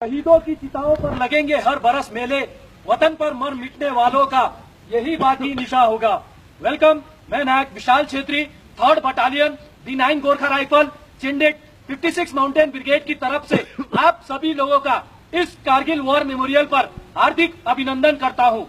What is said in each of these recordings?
शहीदों की चिताओं पर लगेंगे हर बरस मेले, वतन पर मर मिटने वालों का यही बाकी निशा होगा। वेलकम, मैं Naik Vishal Chhetri, 3rd battalion D9 Gorkha rifle चिंडिक 56 माउंटेन ब्रिगेड की तरफ से आप सभी लोगों का इस कारगिल वॉर मेमोरियल पर हार्दिक अभिनंदन करता हूं।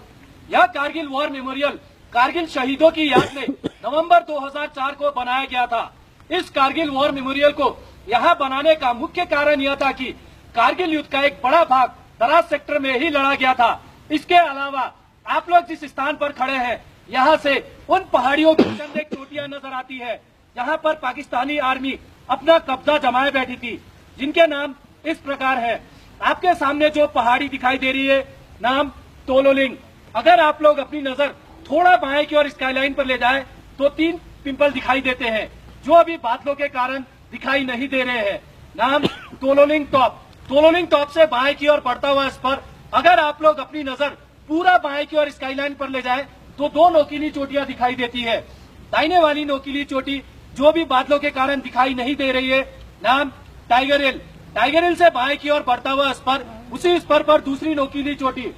यह कारगिल वॉर मेमोरियल कारगिल शहीदों की याद में नवंबर 2004 को बनाया गया था। इस कारगिल वॉर मेमोरियल को यहाँ बनाने का मुख्य कारण यह था कि कारगिल युद्ध का एक बड़ा भाग दराज सेक्टर में ही लड़ा गया था। इसके अलावा आप लोग जिस स्थान पर खड़े हैं, यहाँ से उन पहाड़ियों की चंद एक चोटियां नजर आती है जहाँ पर पाकिस्तानी आर्मी अपना कब्जा जमाए बैठी थी, जिनके नाम इस प्रकार है। आपके सामने जो पहाड़ी दिखाई दे रही है, नाम तोलोलिंग। अगर आप लोग अपनी नजर थोड़ा बाएं की ओर स्काईलाइन पर ले जाए तो 3 पिंपल दिखाई देते हैं, जो अभी बादलों के कारण दिखाई नहीं दे रहे हैं। नाम तोलोलिंग टॉप। तोलोलिंग टॉप से बाएं की ओर बढ़ता हुआ इस पर अगर आप लोग अपनी नजर पूरा बाएं की ओर स्काईलाइन पर ले जाए तो 2 नोकीली चोटियां दिखाई देती है। दाहिने वाली नोकीली चोटी जो भी बादलों के कारण दिखाई नहीं दे रही है, नाम टाइगर हिल। टाइगर हिल से बाएं की ओर बढ़ता हुआ इस पर, उसी इस पर दूसरी नोकीली चोटी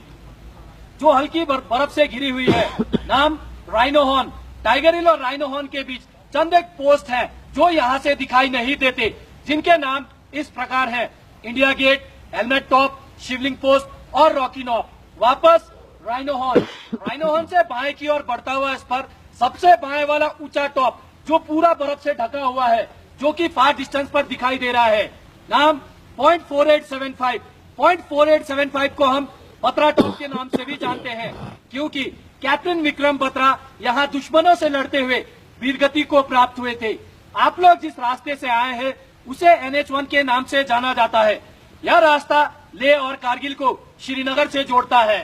जो हल्की बर्फ से घिरी हुई है, नाम राइनो हॉर्न। टाइगर हिल और राइनो हॉर्न के बीच चंद एक पोस्ट है जो यहाँ से दिखाई नहीं देते, जिनके नाम इस प्रकार है: इंडिया गेट, हेलमेट टॉप, शिवलिंग पोस्ट और रॉकी नॉप। वापस राइनो हॉर्न। राइनो हॉर्न से बाएं की ओर बढ़ता हुआ इस पर सबसे बाएं वाला ऊंचा टॉप जो पूरा बर्फ से ढका हुआ है, जो कि फार डिस्टेंस पर दिखाई दे रहा है, नाम .4875। .4875 को हम बत्रा टॉप के नाम से भी जानते हैं, क्योंकि कैप्टन विक्रम बत्रा यहाँ दुश्मनों से लड़ते हुए वीरगति को प्राप्त हुए थे। आप लोग जिस रास्ते से आए हैं उसे NH1 के नाम से जाना जाता है। यह रास्ता लेह और कारगिल को श्रीनगर से जोड़ता है।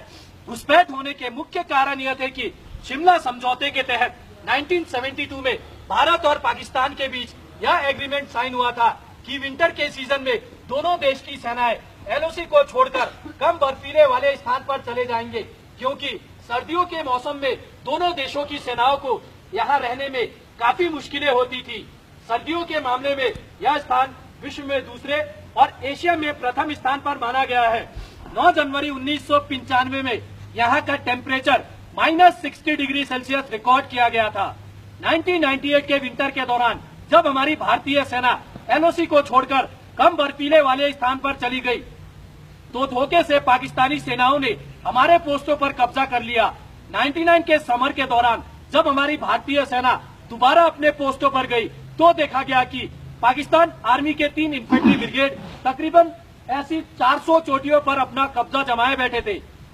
घुसपैठ होने के मुख्य कारण यह थे कि शिमला समझौते के तहत 1972 में भारत और पाकिस्तान के बीच यह एग्रीमेंट साइन हुआ था कि विंटर के सीजन में दोनों देश की सेनाएं LOC को छोड़कर कम बर्फीले वाले स्थान पर चले जाएंगे, क्योंकि सर्दियों के मौसम में दोनों देशों की सेनाओं को यहाँ रहने में काफी मुश्किलें होती थी। सर्दियों के मामले में यह स्थान विश्व में दूसरे और एशिया में प्रथम स्थान पर माना गया है। 9 जनवरी 1995 में यहाँ का टेम्परेचर -60 डिग्री सेल्सियस रिकॉर्ड किया गया था। 1998 के विंटर के दौरान जब हमारी भारतीय सेना LOC को छोड़कर कम बर्फीले वाले स्थान पर चली गई, तो धोखे से पाकिस्तानी सेनाओं ने हमारे पोस्टों पर कब्जा कर लिया। 99 के समर के दौरान जब हमारी भारतीय सेना दोबारा अपने पोस्टों पर गई तो देखा गया कि पाकिस्तान आर्मी के 3 इन्फेंट्री ब्रिगेड तकरीबन ऐसी 400 चोटियों पर अपना कब्जा जमाए बैठे थे।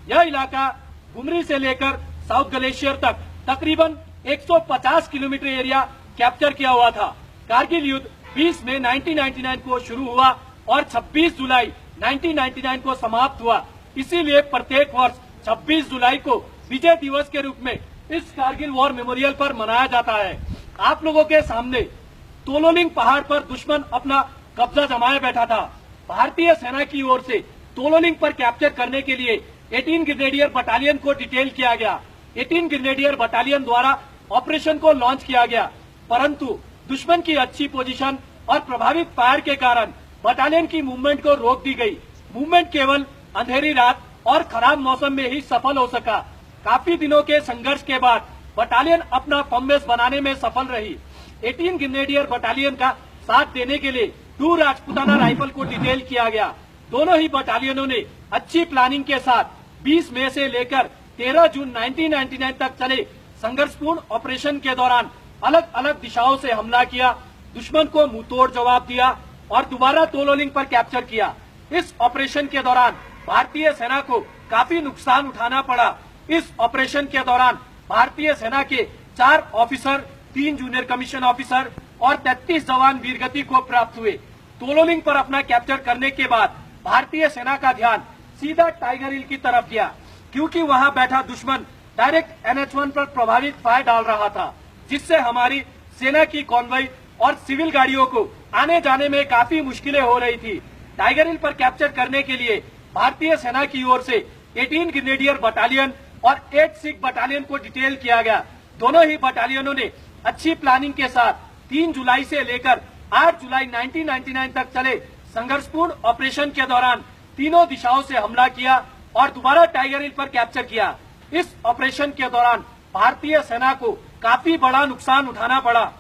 यह इलाका गुमरी से लेकर साउथ ग्लेशियर तक तकरीबन 150 किलोमीटर एरिया कैप्चर किया हुआ था। कारगिल युद्ध 20 मई 1999 को शुरू हुआ और 26 जुलाई 1999 को समाप्त हुआ। इसीलिए प्रत्येक वर्ष 26 जुलाई को विजय दिवस के रूप में इस कारगिल वॉर मेमोरियल पर मनाया जाता है। आप लोगों के सामने तोलोलिंग पहाड़ पर दुश्मन अपना कब्जा जमाए बैठा था। भारतीय सेना की ओर से तोलोलिंग पर कैप्चर करने के लिए 18 ग्रेनेडियर बटालियन को डिटेल किया गया। 18 ग्रेनेडियर बटालियन द्वारा ऑपरेशन को लॉन्च किया गया, परंतु दुश्मन की अच्छी पोजीशन और प्रभावित फायर के कारण बटालियन की मूवमेंट को रोक दी गई। मूवमेंट केवल अंधेरी रात और खराब मौसम में ही सफल हो सका। काफी दिनों के संघर्ष के बाद बटालियन अपना फर्म बेस बनाने में सफल रही। 18 ग्रेनेडियर बटालियन का साथ देने के लिए 2 राजपूताना राइफल को डिटेल किया गया। दोनों ही बटालियनों ने अच्छी प्लानिंग के साथ 20 मई से लेकर 13 जून 1999 तक चले संघर्षपूर्ण ऑपरेशन के दौरान अलग अलग दिशाओं से हमला किया, दुश्मन को मुंहतोड़ जवाब दिया और दोबारा तोलोलिंग पर कैप्चर किया। इस ऑपरेशन के दौरान भारतीय सेना को काफी नुकसान उठाना पड़ा। इस ऑपरेशन के दौरान भारतीय सेना के 4 ऑफिसर, 3 जूनियर कमीशन ऑफिसर और 33 जवान वीरगति को प्राप्त हुए। तोलोलिंग पर अपना कैप्चर करने के बाद भारतीय सेना का ध्यान सीधा टाइगर हिल की तरफ गया, क्योंकि वहां बैठा दुश्मन डायरेक्ट NH1 पर प्रभावित फायर डाल रहा था, जिससे हमारी सेना की कॉन्वॉय और सिविल गाड़ियों को आने जाने में काफी मुश्किलें हो रही थी। टाइगर हिल पर कैप्चर करने के लिए भारतीय सेना की ओर से 18 ग्रेनेडियर बटालियन और 8 सिख बटालियन को डिटेल किया गया। दोनों ही बटालियनों ने अच्छी प्लानिंग के साथ 3 जुलाई से लेकर 8 जुलाई 1999 तक चले संघर्षपूर्ण ऑपरेशन के दौरान तीनों दिशाओं से हमला किया और दोबारा टाइगर हिल पर कैप्चर किया। इस ऑपरेशन के दौरान भारतीय सेना को काफी बड़ा नुकसान उठाना पड़ा।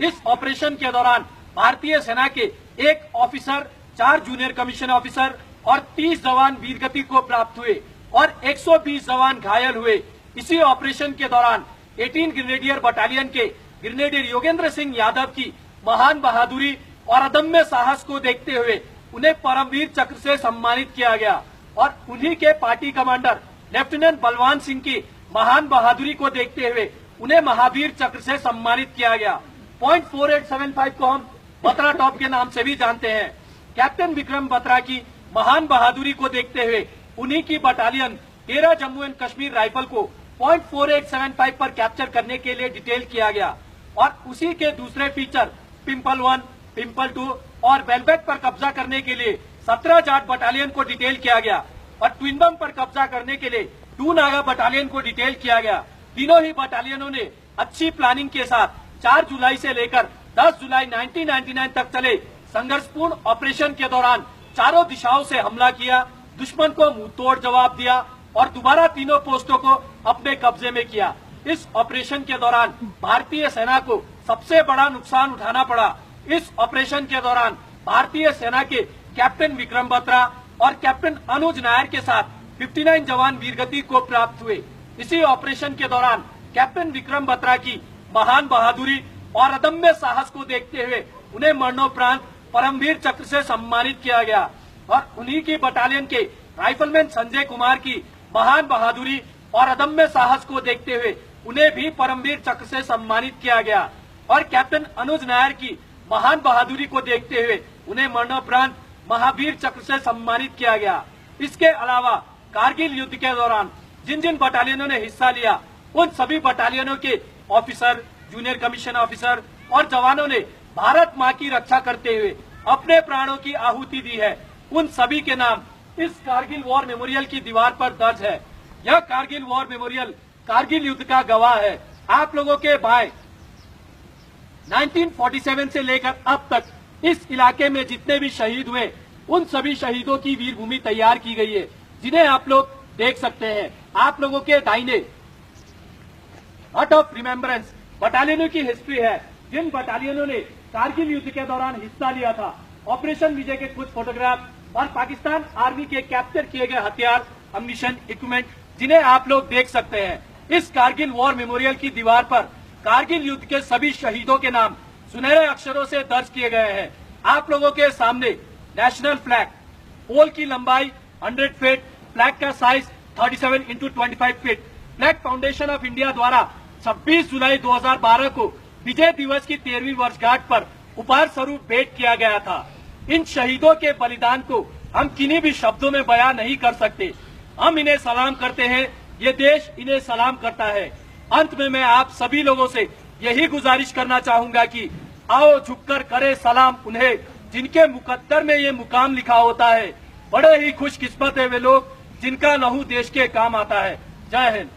इस ऑपरेशन के दौरान भारतीय सेना के 1 ऑफिसर, 4 जूनियर कमीशन ऑफिसर और 30 जवान वीरगति को प्राप्त हुए और 120 जवान घायल हुए। इसी ऑपरेशन के दौरान 18 ग्रेनेडियर बटालियन के ग्रेनेडियर योगेंद्र सिंह यादव की महान बहादुरी और अदम्य साहस को देखते हुए उन्हें परमवीर चक्र से सम्मानित किया गया और उन्हीं के party commander lieutenant Balwan Singh की महान बहादुरी को देखते हुए उन्हें महावीर चक्र से सम्मानित किया गया। पॉइंट 4875 को हम बत्रा टॉप के नाम से भी जानते हैं। कैप्टन विक्रम बत्रा की महान बहादुरी को देखते हुए उन्हीं की battalion 13 Jammu and Kashmir rifle को पॉइंट 4875 पर कैप्चर करने के लिए डिटेल किया गया और उसी के दूसरे फीचर पिंपल 1, पिंपल 2 और वेलबेक पर कब्जा करने के लिए 17 जाट बटालियन को डिटेल किया गया और ट्विनबम पर कब्जा करने के लिए 2 नागा बटालियन को डिटेल किया गया। तीनों ही बटालियनों ने अच्छी प्लानिंग के साथ 4 जुलाई से लेकर 10 जुलाई 1999 तक चले संघर्षपूर्ण ऑपरेशन के दौरान चारों दिशाओं से हमला किया, दुश्मन को मुंहतोड़ जवाब दिया और दोबारा तीनों पोस्टों को अपने कब्जे में किया। इस ऑपरेशन के दौरान भारतीय सेना को सबसे बड़ा नुकसान उठाना पड़ा। इस ऑपरेशन के दौरान भारतीय सेना के कैप्टन विक्रम बत्रा और कैप्टन अनुज नायर के साथ 59 जवान वीरगति को प्राप्त हुए। इसी ऑपरेशन के दौरान कैप्टन विक्रम बत्रा की महान बहादुरी और अदम्य साहस को देखते हुए उन्हें मरणोपरांत परमवीर चक्र से सम्मानित किया गया और उन्हीं की बटालियन के राइफलमैन संजय कुमार की महान बहादुरी और अदम्य साहस को देखते हुए उन्हें भी परमवीर चक्र से सम्मानित किया गया और कैप्टन अनुज नायर की महान बहादुरी को देखते हुए उन्हें मरणोपरांत महावीर चक्र से सम्मानित किया गया। इसके अलावा कारगिल युद्ध के दौरान जिन जिन बटालियनों ने हिस्सा लिया उन सभी बटालियनों के ऑफिसर, जूनियर कमीशन ऑफिसर और जवानों ने भारत माँ की रक्षा करते हुए अपने प्राणों की आहुति दी है। उन सभी के नाम इस कारगिल वॉर मेमोरियल की दीवार पर दर्ज है। यह कारगिल वॉर मेमोरियल कारगिल युद्ध का गवाह है। आप लोगों के भाई 1947 से लेकर अब तक इस इलाके में जितने भी शहीद हुए उन सभी शहीदों की वीर भूमि तैयार की गई है, जिन्हें आप लोग देख सकते हैं। आप लोगों के दाहिने हट ऑफ रिमेम्बरेंस बटालियनों की हिस्ट्री है, जिन बटालियनों ने कारगिल युद्ध के दौरान हिस्सा लिया था। ऑपरेशन विजय के कुछ फोटोग्राफ और पाकिस्तान आर्मी के कैप्चर किए गए हथियार, अम्युनिशन, इक्विपमेंट, जिन्हें आप लोग देख सकते हैं। इस कारगिल वॉर मेमोरियल की दीवार पर कारगिल युद्ध के सभी शहीदों के नाम सुनहरे अक्षरों से दर्ज किए गए हैं। आप लोगों के सामने नेशनल फ्लैग, पोल की लंबाई 100 फीट, फ्लैग का size 37 into 25 feet, flag foundation of India द्वारा 26 जुलाई 2012 को विजय दिवस की 13वीं वर्षगांठ पर उपहार स्वरूप भेंट किया गया था। इन शहीदों के बलिदान को हम किन्हीं भी शब्दों में बयान नहीं कर सकते। हम इन्हें सलाम करते हैं, ये देश इन्हें सलाम करता है। अंत में मैं आप सभी लोगों से यही गुजारिश करना चाहूंगा कि आओ झुककर करे सलाम उन्हें जिनके मुकद्दर में ये मुकाम लिखा होता है। बड़े ही खुशकिस्मत है वे लोग जिनका लहू देश के काम आता है। जय हिंद।